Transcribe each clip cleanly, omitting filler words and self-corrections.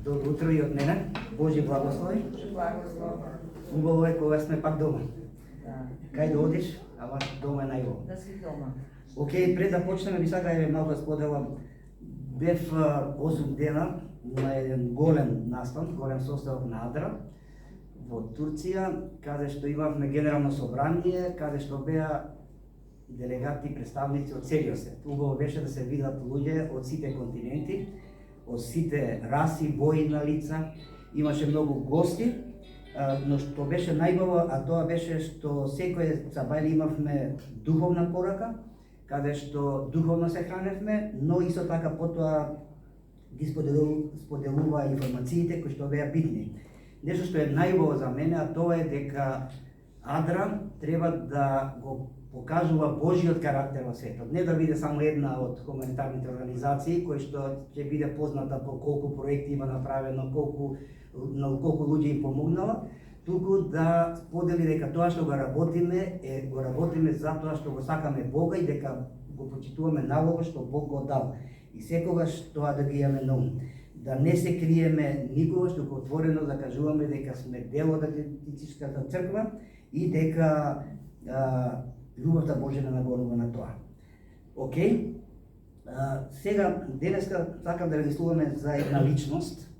Добро утро и од мене. Божи благослови. Убаво е кога сме пак дома. Кај да одиш, ама дома е најубаво. Да си дома. Океј, пред да почнеме, би сака е малку да споделам. Бев 8 дена на еден голем настан, голем составок на Адра во Турција, каде што имавме генерално собрание, каде што беа делегати, представници од целиот свет. Убаво беше да се видат луѓе од сите континенти, од сите раси, бои на лица. Имаше многу гости, но што беше најубаво, а тоа беше што секој сабајле имавме духовна порака, каде што духовно се храневме, но исто така потоа ги споделува информациите кои што беа битни. Нешто што е најубаво за мене, а тоа е дека Адра треба да го покажува Божиот карактер во светот. Не да биде само една од хуманитарните организации кои што ќе биде позната по колку проекти има направено, на колку луѓе им помогнала, туку да сподели дека тоа што го работиме затоа што го сакаме Бога и дека го почитуваме налогот што Бог го дал. И секогаш тоа да ги имаме на ум. Да не се криеме никогаш, туку отворено да кажуваме дека сме дел од Адвентистичката црква и дека љубовта Божја нагорува на тоа. Океј? Сега, денеска сакам да размислуваме за една личност,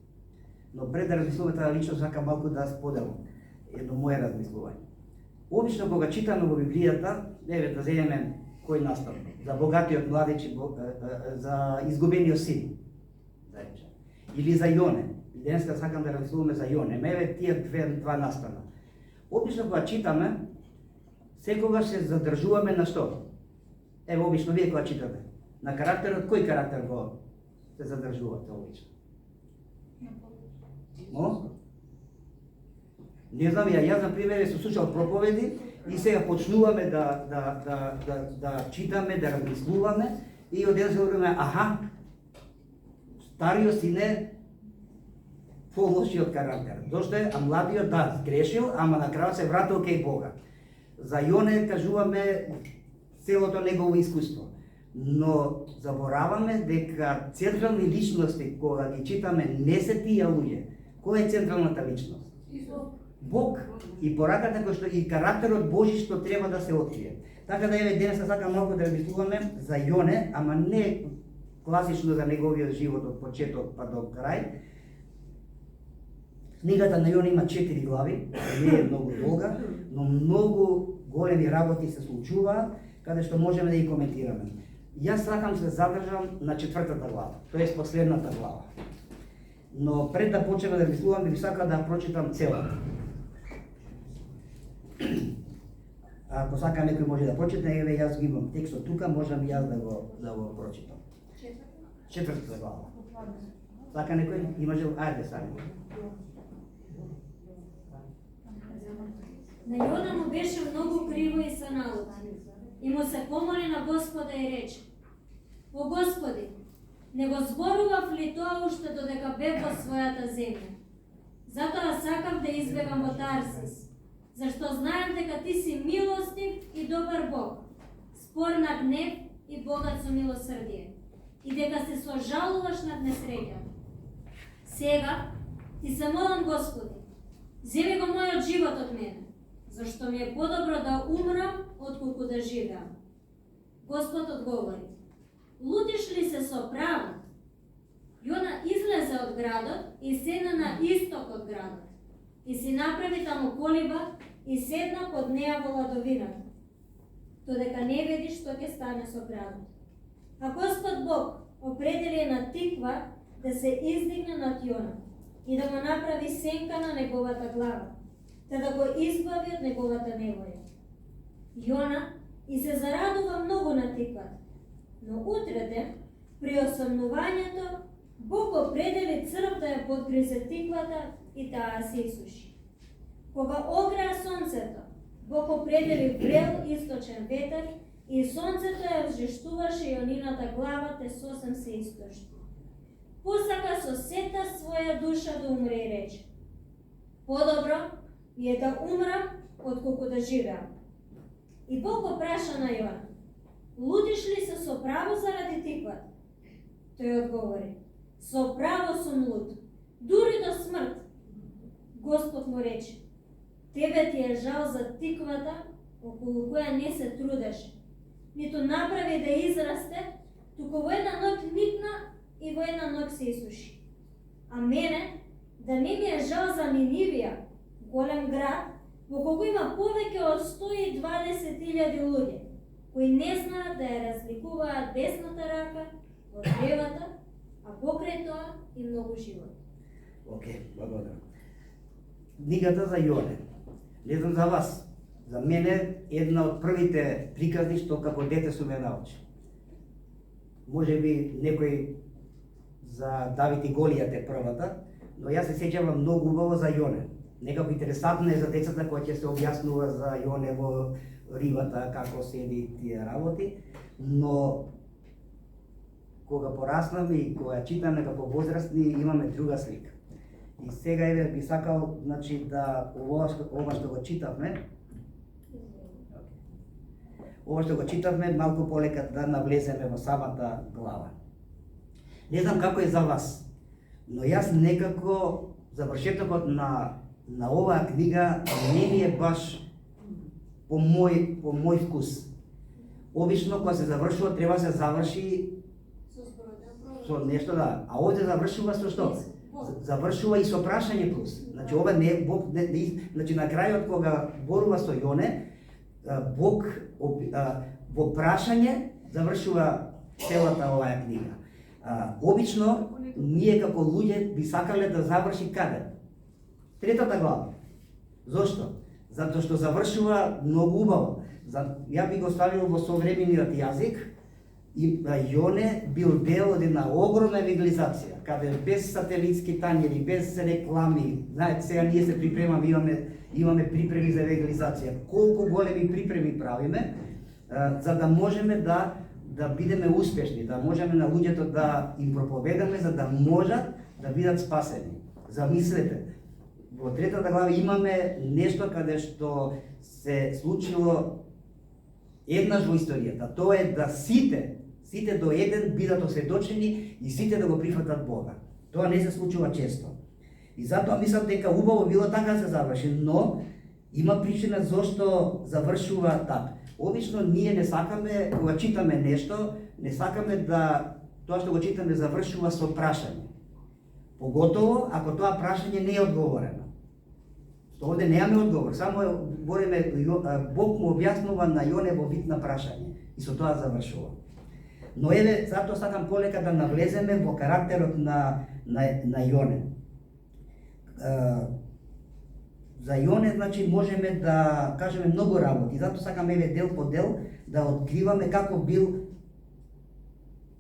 но пред да размислуваме таа личност, сакам малку да споделам едно моје размислување. Обично кога читаме во Библијата, еве да земеме кој настан, за богатиот младич и за изгубениот син, или за Јоне. Денеска сакам да размислуваме за Јоне. Еве тие два настана. Обично кога читаме, секогаш се задржуваме на што? Ево, обично вие кога читате. На карактерот, кој карактер го се задржувате обично? Мо? Не знам, јас на пример се слушал проповеди и сега почнуваме да читаме, да размислуваме и од еден се говориме, аха, стариот син е полошиот карактер. Зошто е? А младиот да, грешил, ама на крајот се вратил кај Бога. За Јоне кажуваме целото негово искуство. Но забораваме дека централни личности, кога ги читаме, не се тие луѓе. Кој е централната личност? Бог. И пораката кој што и карактерот Божи што треба да се открие. Така да еве денес сакам малку да размислуваме за Јоне, ама не класично за неговиот живот од почеток па до крај. Книгата на Јона има 4 глави, не е многу долга, но многу големи работи се случуваат, каде што можеме да ги коментираме. Јас сакам се задржам на 4-та глава, тоест последната глава. Но пред да почнеме да мислувам, би сакал да прочитам целата. Ако сака некој може да прочита, еве јас ги имам текстот тука, можам јас да го прочитам. 4-та глава. Сака некој? Има жел? Ајде сака. На Јона му беше многу криво и се налути. И му се помоли на Господа и рече: О Господи, не го зборував ли тоа уште додека бев во својата земја? Затоа сакав да избегам во Тарсис, зашто знаем дека ти си милостив и добар Бог, спор на гнев и богат со милосрдие, и дека се сожалуваш над несреќа. Сега ти се молам, Господи, земи го мојот живот од мене, зашто ми е подобро да умрам отколку да живеам. Господ одговори: Лутиш ли се со право? Јона излезе од градот и седна на исток од градот, и си направи таму колиба и седна под неа во ладовината, додека не види што ќе стане со градот. А Господ Бог определи една тиква да се издигне над Јона и да му направи сенка на неговата глава, да го избави од неговата невоја. Јона и се зарадува многу на тиквата, но утрете, при осамнувањето, Бог определи црв да ја подгризе тиквата и таа се исуши. Кога огреа сонцето, Бог определи врел источен ветер и сонцето ја жештуваше Јонината глава, те сосем се истоши. Посака со сета своја душа да умре и рече: Подобро ми е да умрам отколку да живеам. И Бог го праша на Јона: Лутиш ли се со право заради тиквата? Тој одговори: Со право сум лут. Дури дури до смрт. Господ му рече: тебе ти е жал за тиквата околу која не се трудеше, ниту направи да израсте, туку во една ног никна и во една ног се исуши. А мене, да не ми е жал за Нинивија, голем град, во кого има повеќе од 120.000 луѓе, кои не знаат да ја разликуваат десната рака од левата, а покрај тоа и многу живот. Океј, благодарам. Книгата за Јоне. Не знам за вас. За мене една од првите приказни што како дете сум ја научил. Може би некој за Давид и Голијат е првата, но јас се сеќавам многу убаво за Јоне. Некако интересантно е за децата која ќе се објаснува за Јоне во рибата, како седи тие работи, но кога пораснаме и кога читаме како возрастни, имаме друга слика. И сега еве би сакал, значи, да ова што го читавме, малку полека да навлеземе во самата глава. Не знам како е за вас, но јас некако завршетокот на оваа книга не ми е баш по мој вкус. Обично кога се завршува треба да се заврши со нешто, да, а овде завршува со што? Завршува и со прашање плюс. Значи ова не е Бог, значи на крајот кога борува со Јоне, Бог во прашање завршува целата оваа книга. Обично ние како луѓе би сакале да заврши каде? Третата глава. Зошто? Затоа што завршува многу убаво. Ја би го ставил во современиот јазик, и Јоне бил дел од една огромна евангелизација, каде без сателитски тањери, без реклами, знаете, сега ние се припремаме, имаме припреми за евангелизација. Колку големи припреми правиме, за да можеме да бидеме успешни, да можеме на луѓето да им проповедаме, за да можат да бидат спасени. Замислете, во третата глава имаме нешто каде што се случило еднаш во историјата. Тоа е да сите до еден бидат осведочени и сите да го прифатат Бога. Тоа не се случува често. И затоа мислам дека убаво било така да се заврши, но има причина зошто завршува така. Обично ние не сакаме, кога читаме нешто, не сакаме да тоа што го читаме завршува со прашање. Поготово ако тоа прашање не е одговорено. Што овде немаме одговор, само говориме, Бог му објаснува на Јоне во вид на прашање и со тоа завршува. Но еве, затоа сакам полека да навлеземе во карактерот на Јоне. За Јоне, значи, можеме да кажеме многу работи, затоа сакам еве дел по дел да откриваме како бил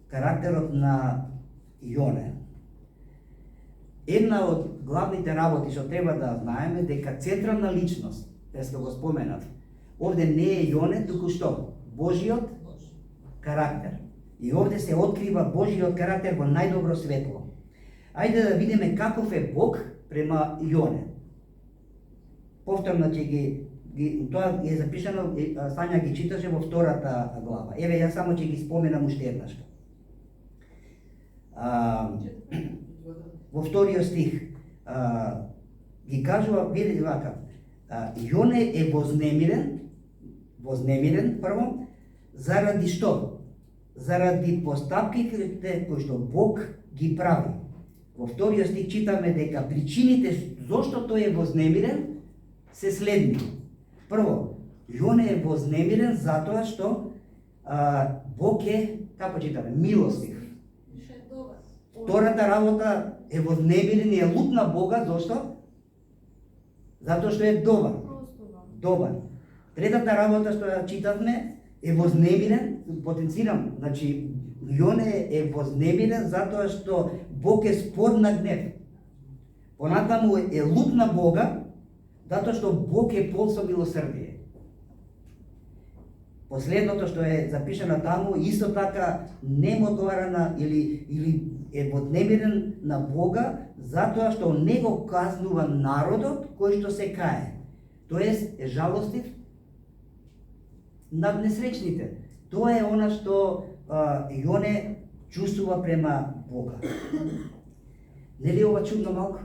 карактерот на Јоне. Една од главните работи што треба да знаеме дека централна личност, дека го споменав, овде не е Јоне, туку што? Божиот карактер. И овде се открива Божиот карактер во најдобро светло. Ајде да видиме каков е Бог према Јоне. Повторно ќе тоа е запишано, Сања ги читаше во втората глава. Еве јас само ќе ги споменам уште еднаш. Во вториот стих ги кажува, видите вака, Јоне е вознемирен прво, заради што? Заради постапките кои што Бог ги прави. Во вториот стих читаме дека причините зошто тој е вознемирен се следни. Прво, Јоне е вознемирен затоа што Бог е, како читаме, милостив. Втората работа е вознемирен и е лут на Бога, зошто? Затоа што е добар. Третата работа што ја читавме е вознемирен, потенцирам, значи Јоне е вознемирен затоа што Бог е спор на гнев. Понатаму е лут на Бога, затоа што Бог е пол со милосрдие. Последното што е запишано таму, исто така не му одговара или е вознемирен на Бога, затоа што не го казнува народот кој што се кае. Тоест е жалостив над несречните. Тоа е она што Јоне чувствува према Бога. Нели ова чудно малку?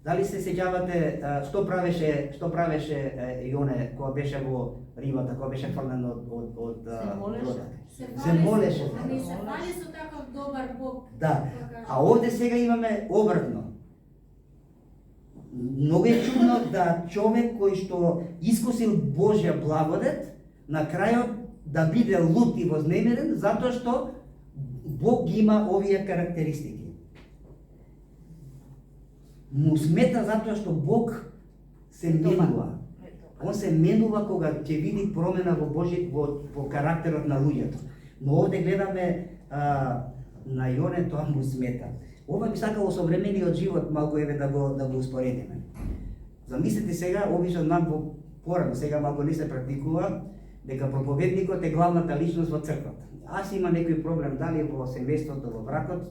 Дали се сеќавате што правеше Јоне кога беше во рибата, кога беше фрлен од бродот? Се молеше. Ами се фали со таков добар Бог. Да. А овде сега имаме обратно. Многу е чудно да човек кој што искусил Божја благодет, на крајот да биде лут и вознемирен, затоа што Бог ги има овие карактеристики. Му смета затоа што Бог се менува. Он се менува кога ќе види промена во карактерот на луѓето. Но овде гледаме на Јоне, тоа му смета. Ова би сакало современиот живот малку да го успоредиме. Замислете сега, обично нам порано, сега малку не се практикува, дека проповедникот е главната личност во црквата. Аз има некој проблем дали во семејството, во бракот,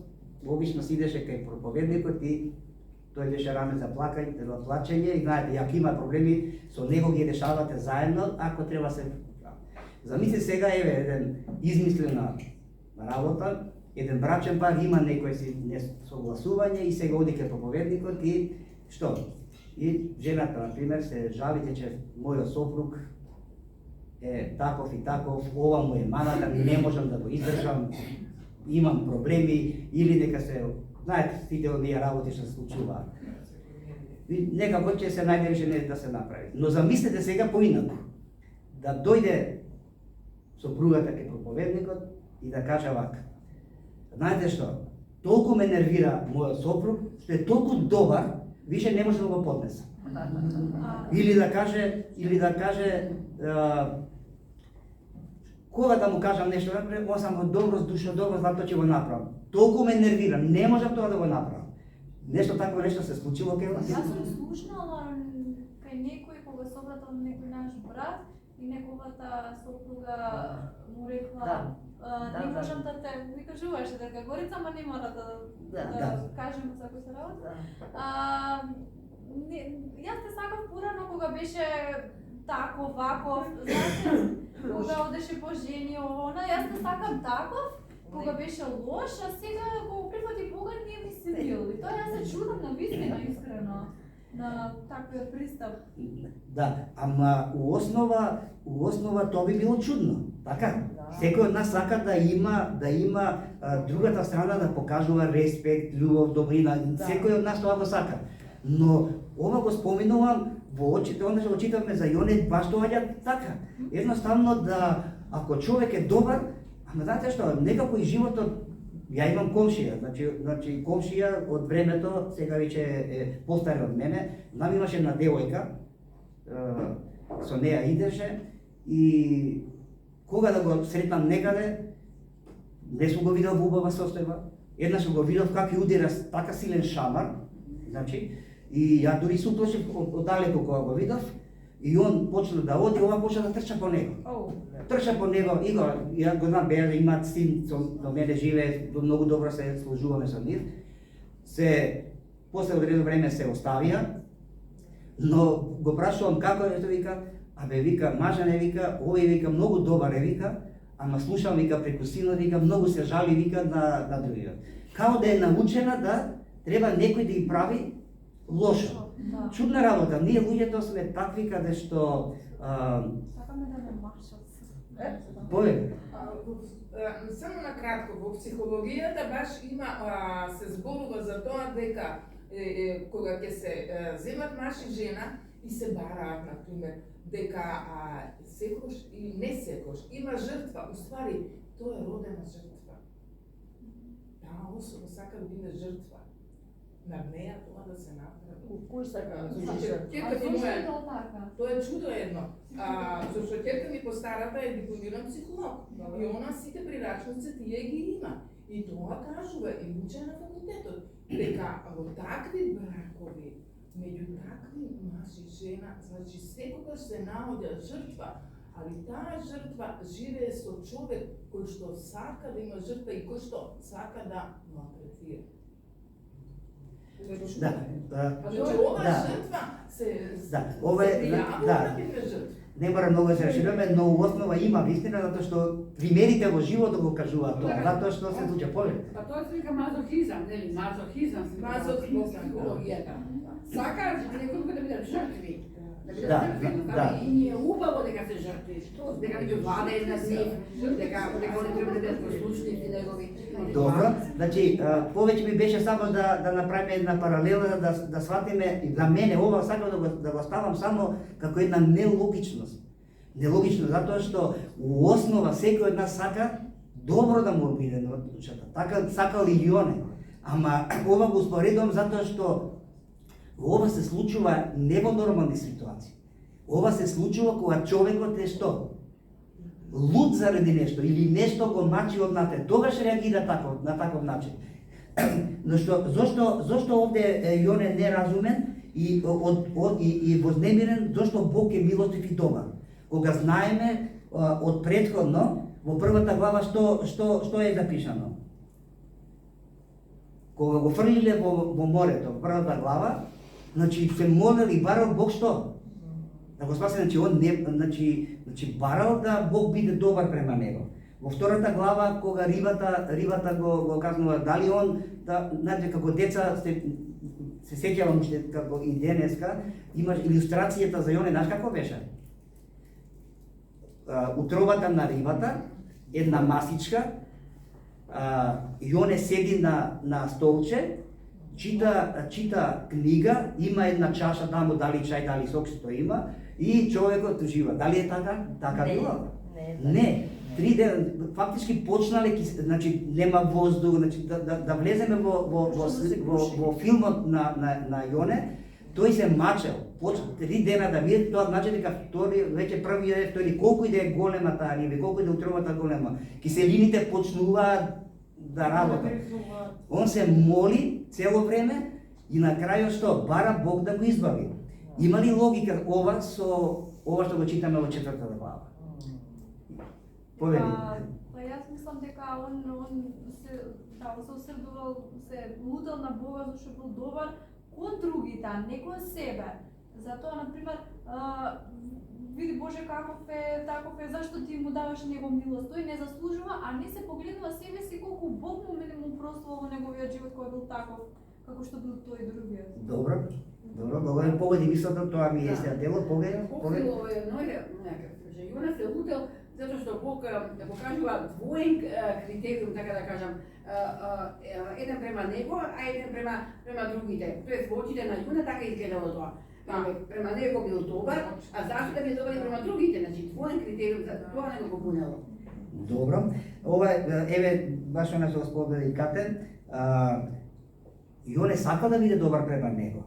обично си идеше кај проповедникот и тој беше раме за плачење и знаете, ако има проблеми со него ги решавате заедно, ако треба се. Замисли сега еден измислена работа, еден брачен пар има некој си несогласување и сега оди кај проповедникот и што? И жената, например, се жалите че мојот сопруг е таков и таков, ова му е маната, не можам да го издржам, имам проблеми, или нека се, знаете, сите оние работи што се случуваат. Некако ќе се најде више да се направи. Но замислете сега поинаку. Да дојде сопругата кај проповедникот и да каже вака. Знаете што? Толку ме нервира мојот сопруг, што е толку добар, више не може да го поднесам. Или да каже кога да му кажам нешто, он сам го добро, душо добро, затоа ќе го направам. Толку ме нервира, не можам тоа да го направам. Нешто такво нешто се случило кај вас? Јас сум слушнала кај некој кога се обратил некој наш брат и неговата сопруга му рекла не можам да те, ми кажуваше дека Горица, ама не мора да кажем за кој се работи. Јас те сакав порано кога беше таков, ваков, знаете, кога одеше по жени, она, јас те сакам таков, кога беше лош, а сега го прифати Бога не ми се бил. И тоа јас се чудам на вистина искрено на таквиот пристап. Да, ама у основа тоа би било чудно. Така? Секој од нас сака да има другата страна да покажува респект, љубов, добрина. Секој од нас тоа го сака. Но ова го споминувам во очите, онда што го читавме за Јоне, баш доаѓа така. Едноставно да, ако човек е добар, ама знаете што, некако и животот, ја имам комшија, значи комшија од времето, сега веќе е постаре од мене, нам имаше една девојка, со неја идеше и кога да го сретнам некаде, не сум го видел во убава состојба, еднаш го видел како ја удира така силен шамар, значи, и ја дури се уплашив оддалеку кога го видов, и он почна да оди, ова почна да трча по него. Трча по него, и ја го знам, беа имаат син, со мене живее, многу добро се служуваме со нив. После одредено време се оставија, но го прашувам како е, вика, абе вика, мажен е, вика, овој вика, многу добар е, вика, ама слушам, вика, преку синот, вика, многу се жали, вика, на другиот. Као да е научена да треба некој да ги прави лошо. Чудна работа, ние луѓето сме такви каде што Сакаме да не маршат. Повеќе. Само на кратко, во психологијата баш има се зборува за тоа дека кога ќе се земат маж и жена и се бараат, например, дека секош и не секош има жртва, уствари тоа е родена жртва. Таа особа сака да биде жртва. На неја тоа да се направи. Кој сака? Тоа е чудо едно. Зашто ќерка ми постарата е дипломиран психолог. И она сите прирачници тие ги има. И тоа кажува и уче на факултетот. Дека во такви бракови, меѓу такви маж и жена, значи секогаш се наоѓа жртва, али таа жртва живее со човек кој што сака да има жртва и кој што сака да малтретира. Да, Значи ова жртва се ова е, пријавува на жртва. Не мора многу да се расшируваме, но у основа има вистина, затоа што примерите во животот го кажуваат тоа, затоа што се случи повеќе. Па тоа се вика мазохизам, нели? Мазохизам се Мазохизам, во психологијата. Сакаат некои да бидат жртви. Да бидат Да, жртви, да. и ни е убаво дека се жртви. Дека бидат владеен на нив, дека они треба да бидат послушници негови. Добро, значи повеќе ми беше само да направиме една паралела, да сватиме, и за мене ова сакам да го ставам само како една нелогичност. Нелогично, затоа што у основа секој од нас сака добро да му биде на душата. Така сакал и Јоне. Ама ова го успоредувам затоа што ова се случува не во нормални ситуации. Ова се случува кога човекот е што? Луд заради нешто или нешто го мачи од натре. Тогаш реагира на таков начин. Но зошто овде Јоне неразумен и вознемирен, зошто Бог е милостив и добар? Кога знаеме од претходно во првата глава што е запишано? Кога го фрлиле во морето, во првата глава, значи се молели и барал Бог што? Да го спаси, значи он не, значи барал да Бог биде добар према него. Во втората глава кога рибата го казнува, дали он да, знаете, како деца се сеќавам уште како и денеска, имаш илустрацијата за Јоне, знаеш како беше? Утробата на рибата, една масичка, Јоне седи на столче, чита книга, има една чаша таму, дали чај, дали сок што има, и човекот ужива. Дали е така? Така било? Не. 3 дена, фактички почнале, значи нема воздух, значи да влеземе во филмот на Јоне, тој се мачел. 3 дена да види, тоа значи дека веќе првиот, втори, колку и да е голема таа риба, колку и да утробата голема, киселините почнуваат да работат. Он се моли цело време и на крајот што? Бара Бог да го избави. Има ли логика ова со ова што го читаме во 4-та глава? Повели. Па јас мислам дека он се осрдувал, се лутал на Бога зашто бил добар кон другите, а не кон себе. Затоа, например, види Боже каков е, таков е, зашто ти му даваш него милост, тој не заслужува, а не се погледнува себе си колку Бог му простувал во неговиот живот кој бил таков, како што бил тој другиот. Добро, благодарам, погоди мислата, тоа ми е дело, погоди. Бог е Јона се лутел затоа што Бог го кажува двоен критериум, така да кажам, еден према него, а еден према другите. Тоест во очите на Јона така изгледало тоа. Према него бил добар, а зашто да би добар и према другите, значи двоен критериум, за тоа не го побунело. Добро. Ова еве баш она што сподели Катен, Јоне сакал да биде добар према него,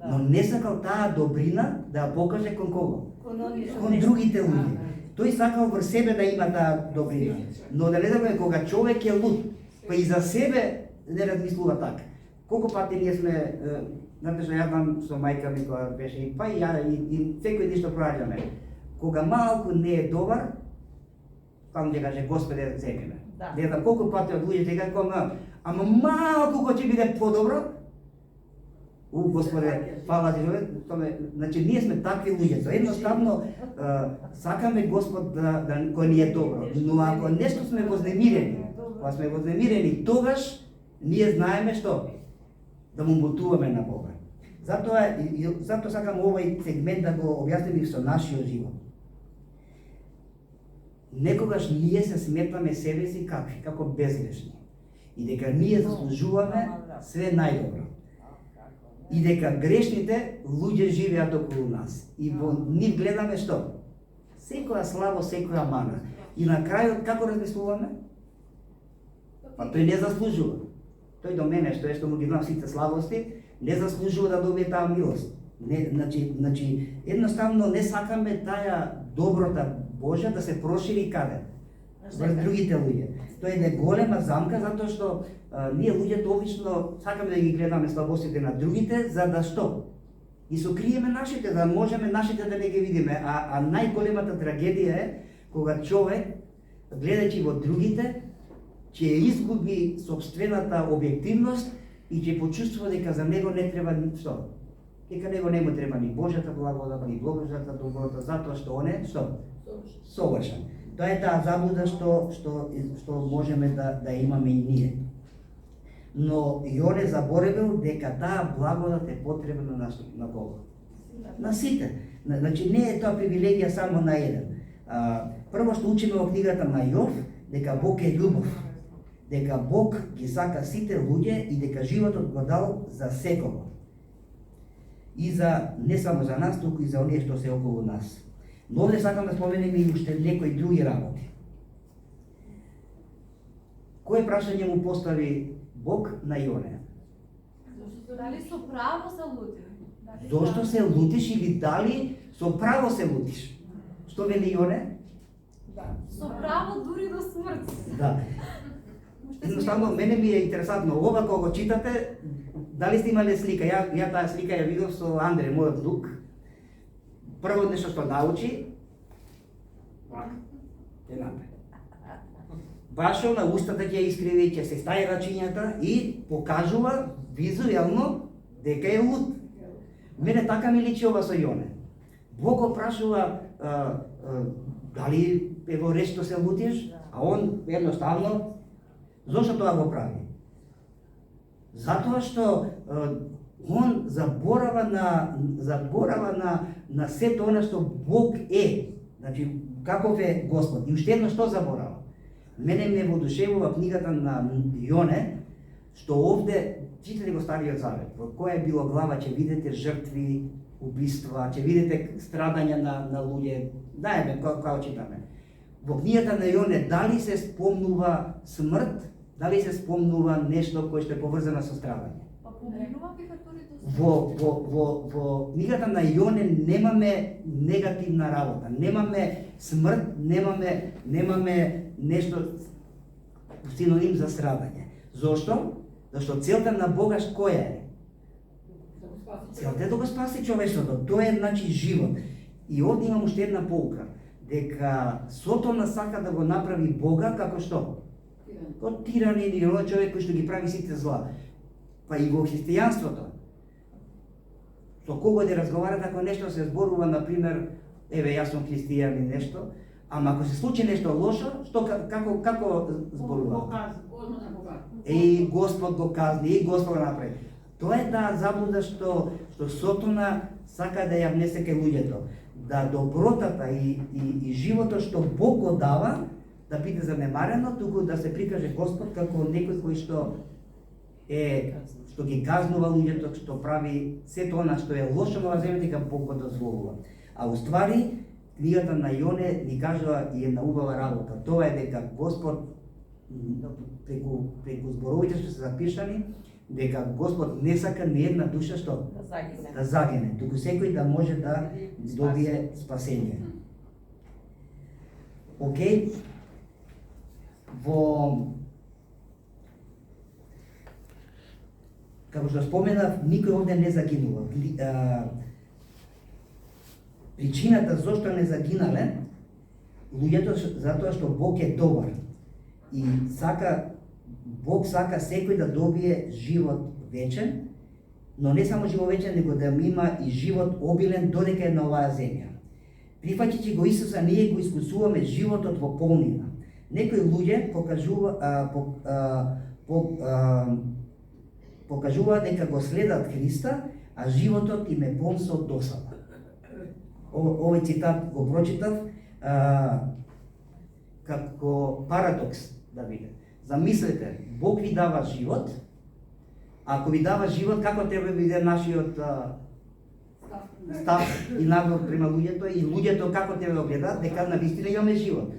но не сакал таа добрина да ја покаже кон кого? Кон другите луѓе. Тој сакал врз себе да има таа добрина, но да не забраваме кога човек е луд, па и за себе не размислува така. Колку пати ние сме, знаете што ја знам со мајка ми кога беше па и ја и секој ден што проаѓаме. Кога малку не е добар, таму ќе каже Господе земи ме. Не знам колку пати од луѓето ќе кога, ама малку кога ќе биде подобро, Господе, фала ти, значи ние сме такви луѓе, едноставно сакаме Господ кој ни е добро, но ако нешто сме вознемирени, кога сме вознемирени, тогаш ние знаеме што? Да му ботуваме на Бога. Затоа сакам овој сегмент да го објасним и со нашиот живот. Некогаш ние се сметаме себе си какви, како безгрешни. И дека ние заслужуваме све најдобро. И дека грешните луѓе живеат околу нас. И во нив гледаме што? Секоја слава, секоја мана. И на крајот како размислуваме? Па тој не заслужува. Тој до мене што му ги знам сите слабости, не заслужува да добие таа милост. Значи едноставно не сакаме таа доброта Божја да се прошири каде? Врз другите луѓе. Тоа е голема замка затоа што ние луѓето обично сакаме да ги гледаме слабостите на другите за да што? И сокриеме нашите, да можеме нашите да не ги видиме, а најголемата трагедија е кога човек гледајќи во другите ќе изгуби собствената објективност и ќе почувствува дека за него не треба што? дека него не му треба ни Божјата благодат, ни Божјата доброта, затоа што он е совршен. Тоа е таа заблуда што можеме да имаме и ние. Но и он е заборавил дека таа благодат е потребна на кого? На сите. Значи не е тоа привилегија само на еден. Прво што учиме во книгата на Јов, дека Бог е љубов, дека Бог ги сака сите луѓе и дека животот го дал за секого. И за не само за нас, туку и за оние што се околу нас. Но овде сакам да споменеме и уште некои други работи. Кој прашање му постави Бог на Јоне? Дали со право се лути? Зошто се лутиш или дали со право се лутиш? Што вели Јоне? Со право дури до смрт. Да. Едноставно, мене ми е интересантно, ова кога го читате, дали сте имале слика? Ја таа слика ја видов со Андре, мојот внук. Прво нешто што научи, башо на устата ќе искриви, ќе се стаи рачињата и покажува визуелно дека е лут. Мене така ми личи ова со Јоне. Бог го прашува дали ево решто се лутиш, а он едноставно, зошто тоа го прави? Затоа што он заборава на сето она што Бог е. Значи, каков е Господ. И уште едно што заборава? Мене ме воодушевува книгата на Јоне, што овде, читате го Стариот Завет, во која е било глава, ќе видите жртви, убиства, ќе видите страдања на луѓе. Дајме, кога читаме. Во книгата на Јоне, дали се спомнува смрт, дали се спомнува нешто кое што е поврзано со страдање? Па поминува дека дури до смрт. Во книгата на Јоне немаме негативна работа, немаме смрт, немаме нешто синоним за страдање. Зошто? Зашто целта на Бога која е? Целта е да го спаси човештвото. Тоа е значи живот. И овде имам уште една поука, дека Сотона сака да го направи Бога како што? Како тиранин или оној човек кој што ги прави сите зла. Па и во христијанството. Со кого да разговара ако нешто се зборува, например, еве јас сум христијан и нешто, ама ако се случи нешто лошо, што како зборува? И Господ го казни, и Господ го направи. Тоа е таа заблуда што Сотона сака да ја внесе кај луѓето, да добротата и животот што Бог го дава да биде занемарено, туку да се прикаже Господ како некој кој што ги казнува луѓето, што прави сето она што е лошо во земјата, дека Бог го дозволува. А уствари книгата на Јоне ни кажува и една убава работа. Тоа е дека Господ преку зборовите што се запишани, дека Господ не сака ни една душа што да загине, туку секој да може да добие спасение. Океј, како што споменав, никој овде не загинува. Причината зошто не загинале луѓето затоа што Бог е добар и Бог сака секој да добие живот вечен, но не само живот вечен, него да има и живот обилен додека е на оваа земја. Прифаќајќи го Исуса, ние го искусуваме животот во полнина. Некои луѓе покажуваат дека го следат Христа, а животот им е полн со досада. Овој цитат го прочитав како парадокс да биде. Замислете, Бог ви дава живот, а ако ви дава живот, како треба да биде нашиот став и наглед према луѓето и луѓето како треба да гледаат дека навистина имаме живот.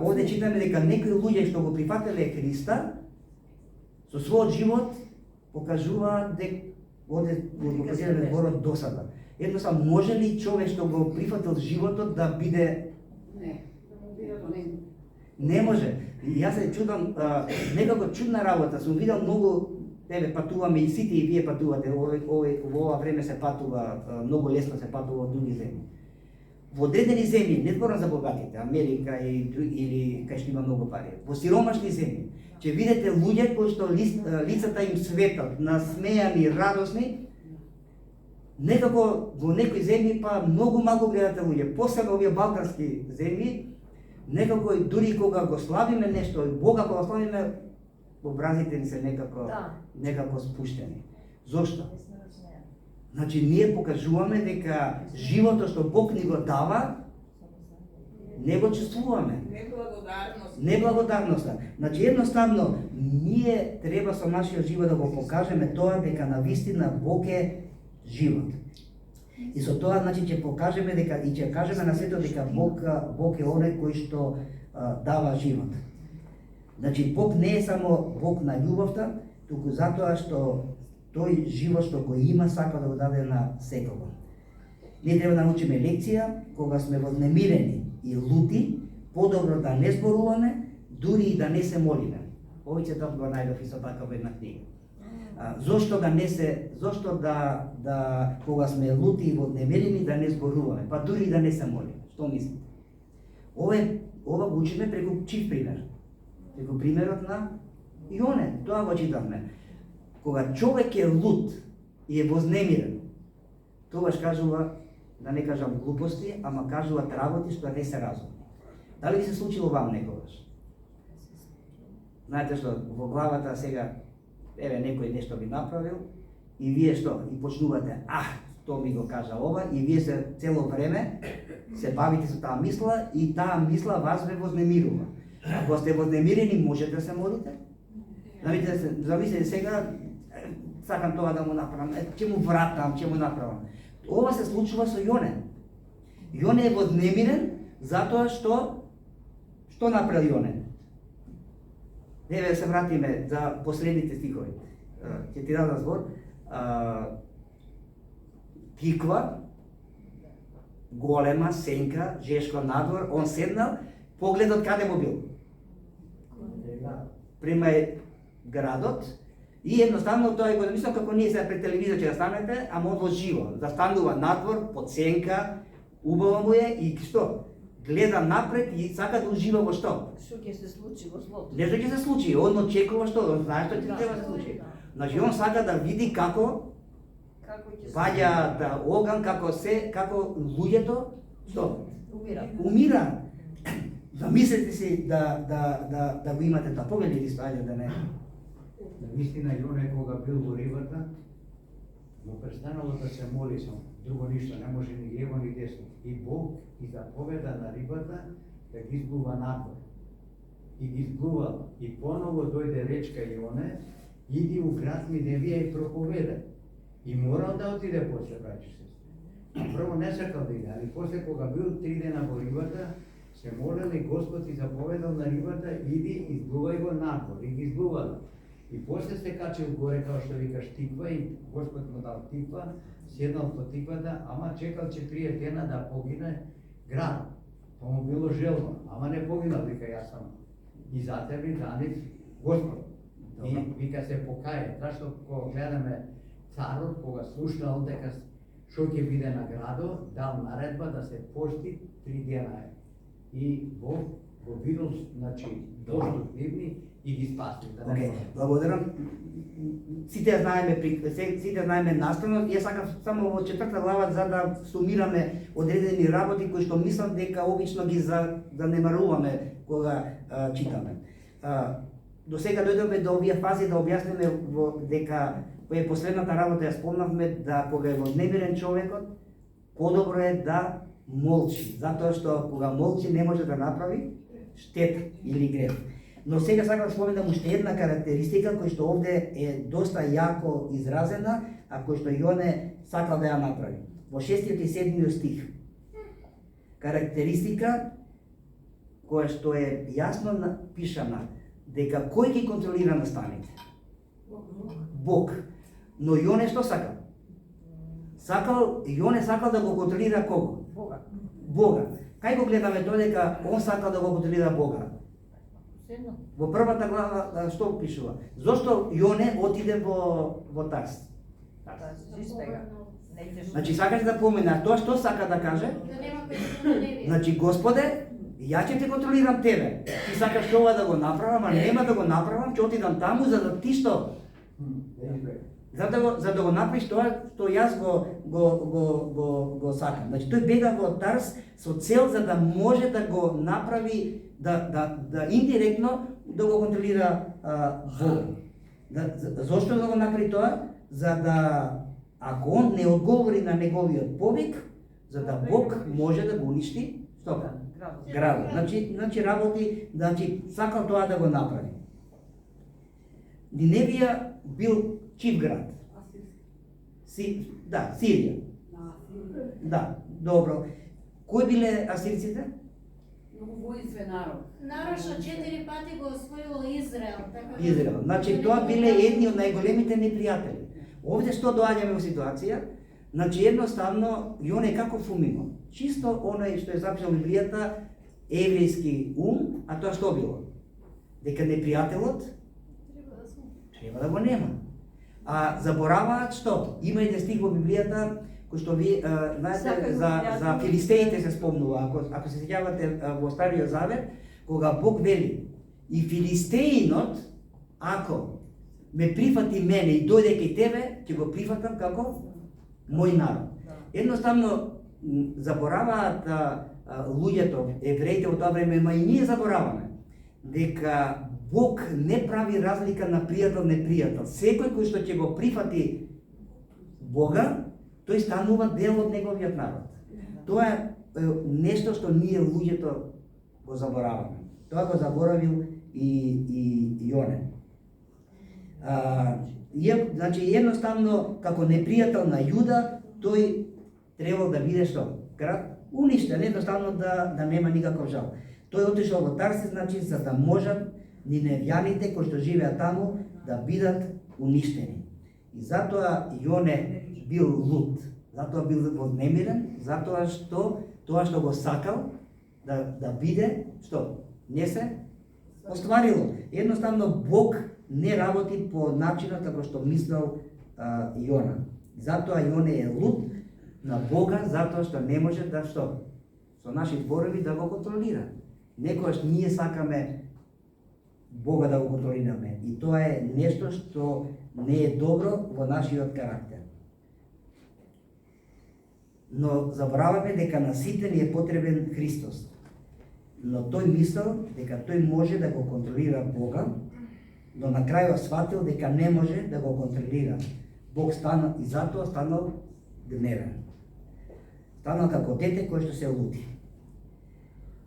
Овде читаме дека некои луѓе што го прифатиле Христа со својот живот покажуваат дека овде го покажуваме зборот досада. Едноставно, може ли човек што го прифатил животот да биде? Не може. И јас се чудам, некако чудна работа, сум видел многу, патуваме и сите и вие патувате, во ова време се патува, многу лесно се патува во други земји. Во одредени земји, не зборам за богатите, Америка или кај што има многу пари, во сиромашни земји, ќе видите луѓе кои што лицата им светат, насмејани, радосни, некако во некои земји па многу малку гледате луѓе, посебно овие балкански земји, некако и дури кога го славиме нешто, и Бога кога славиме, образите ни се некако спуштени. Зошто? Значи ние покажуваме дека животот што Бог ни го дава, не го чувствуваме. Неблагодарноста. Значи едноставно ние треба со нашиот живот да го покажеме тоа дека навистина Бог е живот. И со тоа значи ќе покажеме дека и ќе кажеме на светот дека Бог е оној кој што дава живот. Значи Бог не е само Бог на љубовта, туку затоа што тој живот што го има сака да го даде на секого. Ние треба да научиме лекција кога сме вознемирени и лути, подобро да не зборуваме, дури и да не се молиме. Овој цитат го најдов исто така во една книга. Зошто кога сме лути и вознемирени да не зборуваме, па дури и да не се молиме. Што мислите? Ова го учиме преку чив пример? Преку примерот на Јоне, тоа го читавме. Кога човек е лут и е вознемирен, тогаш кажува, да не кажам глупости, ама кажуваат работи што не се разумни. Дали ви се случило вам некогаш? Знаете што, во главата сега, некој нешто би направил, и вие што? И почнувате, тоа ми го кажа ова, и вие се цело време се бавите со таа мисла, и таа мисла вас ве вознемирува. Ако сте вознемирени, можете да се молите? Замислете сега, сакам тоа да му направам, ќе му вратам, ќе му направам. Ова се случува со Јоне. Јоне е вознемирен затоа што направи Јоне? Еве да се вратиме за последните стихови. Ќе ти дадам збор. Тиква, голема, сенка, жешко надвор, он седнал, погледот каде му бил? Према градот, и едноставно тоа го мислам како ние сега пред телевизија ќе да станете, ама он во живо, да станува надвор, под сенка, убаво му е и што? Гледа напред и сака да ужива во што? Што ќе се случи во злото? Не што ќе се случи, он очекува што, он знае што ќе треба да се случи. Значи он сака да види како паѓа оган, како луѓето што? Умира. Замислете си да го имате тоа. Погледнете исто, ајде да не. Вистина Јоне кога бил во рибата, му престанало да се моли со друго ништо, не може ни лево ни десно. И Бог и заповеда на рибата да ги изплува надвор. И ги изплувала. И поново дојде речка Јоне, иди у град Ниневија и проповедај. И морал да отиде после, браќи се. Прво не сакал да иде, али после кога бил 3 дена во рибата, се молел и Господ и заповедал на рибата, иди изплувај го надвор. И ги изплувала. И после се качил горе, као што викаш, тиква, и Господ му дал тиква, седнал по тиквата, ама чекал 4 дена да погине град. Тоа му било желно, ама не погинал, вика јас сам. И за тебе данив Господ. И вика се покаje, зашто кога гледаме царот, кога слушнал дека што ќе биде на градот, дал наредба да се пости 3 дена. И Бог го видел, значи, дошто дивни и ги спаси. Благодарам. Сите знаеме наставно. Јас сакам само во 4 глава за да сумираме одредени работи кои што мислам дека обично ги занемаруваме кога читаме. До сега дојдовме до овие фази да објасниме дека е последната работа ја спомнавме да кога е вознемирен човекот, подобро е да молчи, затоа што кога молчи не може да направи штета или грев. Но сега сакам да споменам уште една карактеристика која што овде е доста јако изразена, а која што Јоне сакал да ја направи. Во 6 и 7 стих. Карактеристика која што е јасно напишана дека кој ги контролира настаните? Бог. Но Јоне што сакал? Јоне сакал да го контролира кого? Бога. Кај го гледаме тоа дека он сакал да го контролира Бога? Во првата глава што пишува? Зошто Јоне отиде во Тарс? Значи сакаш да помена тоа што сака да каже? Значи Господе, ја ќе те контролирам тебе. Ти сакаш ова да го направам, а нема да го направам, ќе отидам таму за да ти што? за да го направиш тоа што јас го сакам. Значи тој бега во Тарс со цел за да може да го направи да индиректно да го контролира Бог. Зошто да го направи тоа? За да ако он не одговори на неговиот повик, за да Бог може да го уништи што? Градот. Значи работи, сакал тоа да го направи. Ниневија бил чив град? Сирија. Да, добро. Кои биле асирците? Многу воинствен народ. Народ што 4 пати го освоил Израел. Израел. Значи тоа биле едни од најголемите непријатели. Овде што доаѓаме во ситуација? Значи едноставно Јоне како фумино. Чисто оној што е запишал Библијата, еврејски ум, а тоа што било? Дека непријателот треба да го нема. А забораваат што? Има еден стих во Библијата кој што ви знаете за филистеите се спомнува. Ако се сеќавате во Стариот Завет, кога Бог вели и филистеинот ако ме прифати мене и дојде кај тебе, ќе го прифатам како мој народ. Едноставно забораваат луѓето, евреите во тоа време, ма и ние забораваме дека Бог не прави разлика на пријател непријател. Секој кој што ќе го прифати Бога, тој станува дел од неговиот народ. Тоа е нешто што ние луѓето го забораваме. Тоа го заборавил и Јоне. Значи едноставно како непријател на Јуда, тој требал да биде што? Град уништен, едноставно да нема никаков жал. Тој отишол во Тарсис, значи за да можат ниневјаните кои што живеат таму да бидат уништени. И затоа Јоне бил луд, затоа бил вознемирен, затоа што тоа што го сакал да биде, што не се остварило. Едноставно Бог не работи по начинот како што мислел Јона. Затоа Јоне е луд на Бога, затоа што не може да што со наши зборови да го контролира. Некојаш ние сакаме Бога да го контролираме и тоа е нешто што не е добро во нашиот карактер. Но забораваме дека на сите ни е потребен Христос. Но тој мислел дека тој може да го контролира Бога, но на крајот сватил дека не може да го контролира. Бог стана и затоа станал гневен. Станал како дете кој што се лути.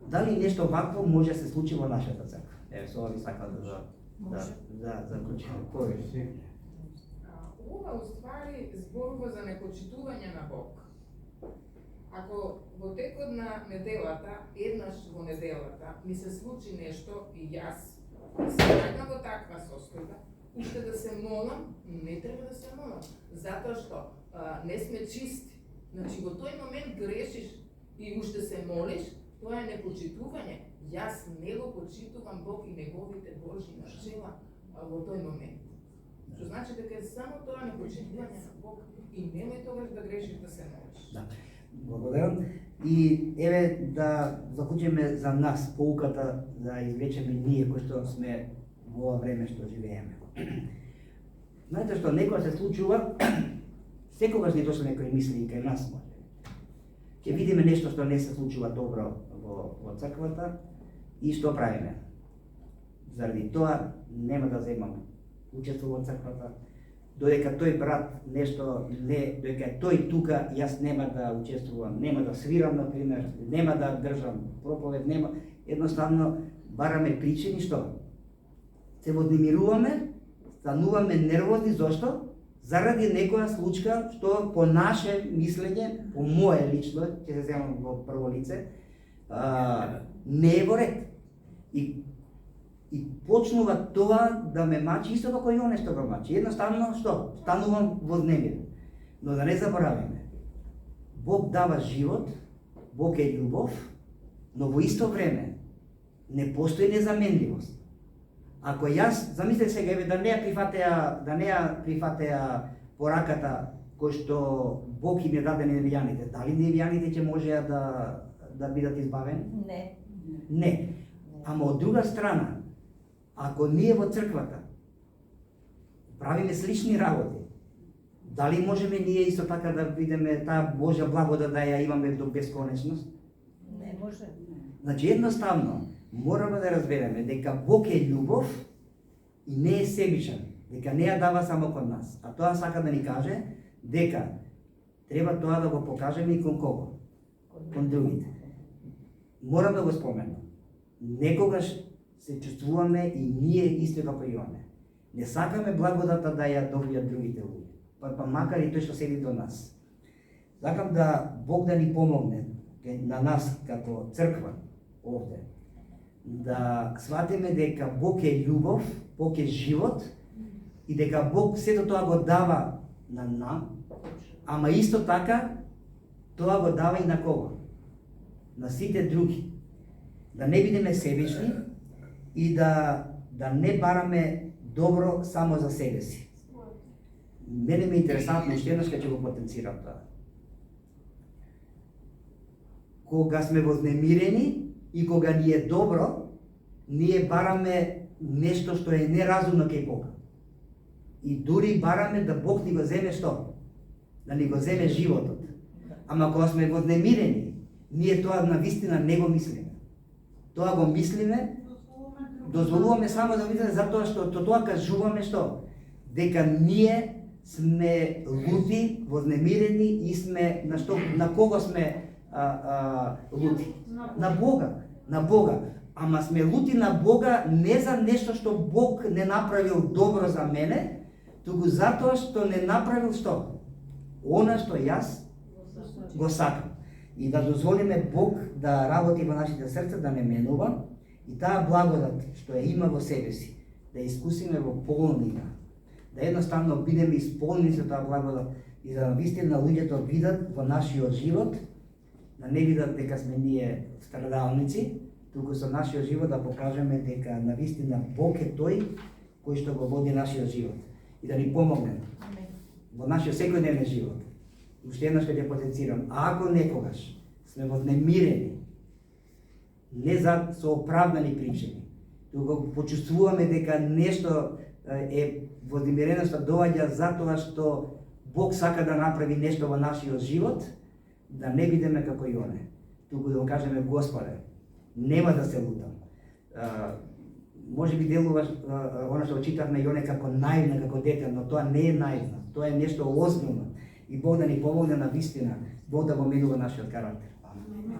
Дали нешто вакво може да се случи во нашата црква? Еве, со ова ви сакам да заклучиме. Кој? Ова уствари зборува за непочитување на Бог. Ако во текот на неделата, еднаш во неделата, ми се случи нешто и јас се најдам во таква состојба, уште да се молам, не треба да се молам, затоа што не сме чисти. Значи во тој момент грешиш и уште се молиш, тоа е непочитување. Јас не го почитувам Бог и неговите Божји начела во тој момент. Што значи дека е само тоа непочитување на Бог и немој тогаш да грешиш да се молиш. Да. Благодарам. И еве да заклучиме за нас поуката да извлечеме ние кои што сме во ова време што живееме. Знаете што некоја се случува, секогаш ни дошли некои мисли кај нас може. Ќе видиме нешто што не се случува добро во црквата и што правиме. Заради тоа нема да земам учество во црквата. Додека тој брат нешто не, додека тој тука, јас нема да учествувам, нема да свирам, например, нема да држам проповед, нема, едноставно бараме причини што? Се вознемируваме, стануваме нервозни, зошто? Заради некоја случка што по наше мислење, по мое лично, ќе се земам во прво лице, не е во ред. И почнува тоа да ме мачи исто како и оне што го мачи. Едноставно што? Станувам вознемирен. Но да не забораваме. Бог дава живот, Бог е љубов, но во исто време не постои незаменливост. Ако јас, замислете сега, еве да не ја прифатеа пораката кој што Бог им ја даде невијаните, дали невијаните ќе можеа да бидат избавени? Не. Не. Ама од друга страна, ако ние во црквата правиме слични работи, Дали можеме ние исто така да видиме таа Божја благодат да ја имаме до бесконечност? Не може. Значи едноставно мораме да разбереме дека Бог е љубов и не е себичен, дека не ја дава само кон нас. А тоа сака да ни каже дека треба тоа да го покажеме и кон кого? Кон другите. Морам да го споменам. Некогаш се чувствуваме и ние исто како и оне. Не сакаме благодата да ја добијат другите луѓе, па макар и тој што седи до нас. Сакам да Бог да ни помогне на нас како црква овде, да сватиме дека Бог е љубов, Бог е живот и дека Бог сето тоа го дава на нам, ама исто така тоа го дава и на кого? На сите други. Да не бидеме себични и да не бараме добро само за себе си. Мене ме интересантно, уште еднаш ќе го потенцирам тоа. Кога сме вознемирени и кога ни е добро, ние бараме нешто што е неразумно кај Бога. И дури бараме да Бог ни го земе што? Да ни го земе животот. Ама кога сме вознемирени, ние тоа навистина не го мислиме. Тоа го мислиме, дозволуваме само да видиме затоа што тоа кажуваме што? Дека ние сме лути, вознемирени и сме на кого сме лути? На Бога. На Бога. Ама сме лути на Бога не за нешто што Бог не направил добро за мене, туку затоа што не направил што? Она што јас го сакам. И да дозволиме Бог да работи во нашите срца, да не менува и таа благодат што ја има во себе си, да искусиме во полнина. Да едноставно бидеме исполнени со таа благодат и да навистина луѓето видат во нашиот живот, да не видат дека сме ние страдалници, туку со нашиот живот да покажеме дека навистина Бог е тој кој што го води нашиот живот и да ни помогне во нашиот секојдневен живот. Уште еднаш ќе потенцирам, ако некогаш сме вознемирени, не со оправдани причини, туку почувствуваме дека нешто е вознемиреноста доаѓа затоа што Бог сака да направи нешто во нашиот живот, да не бидеме како и оне, туку да го кажеме Господе, нема да се лутам. Може би делува она што читавме Јоне како наивна, како дете, но тоа не е наивна, тоа е нешто озбилно. И Бог да ни помогне на вистина, Бог да го менува нашиот карактер. Амин.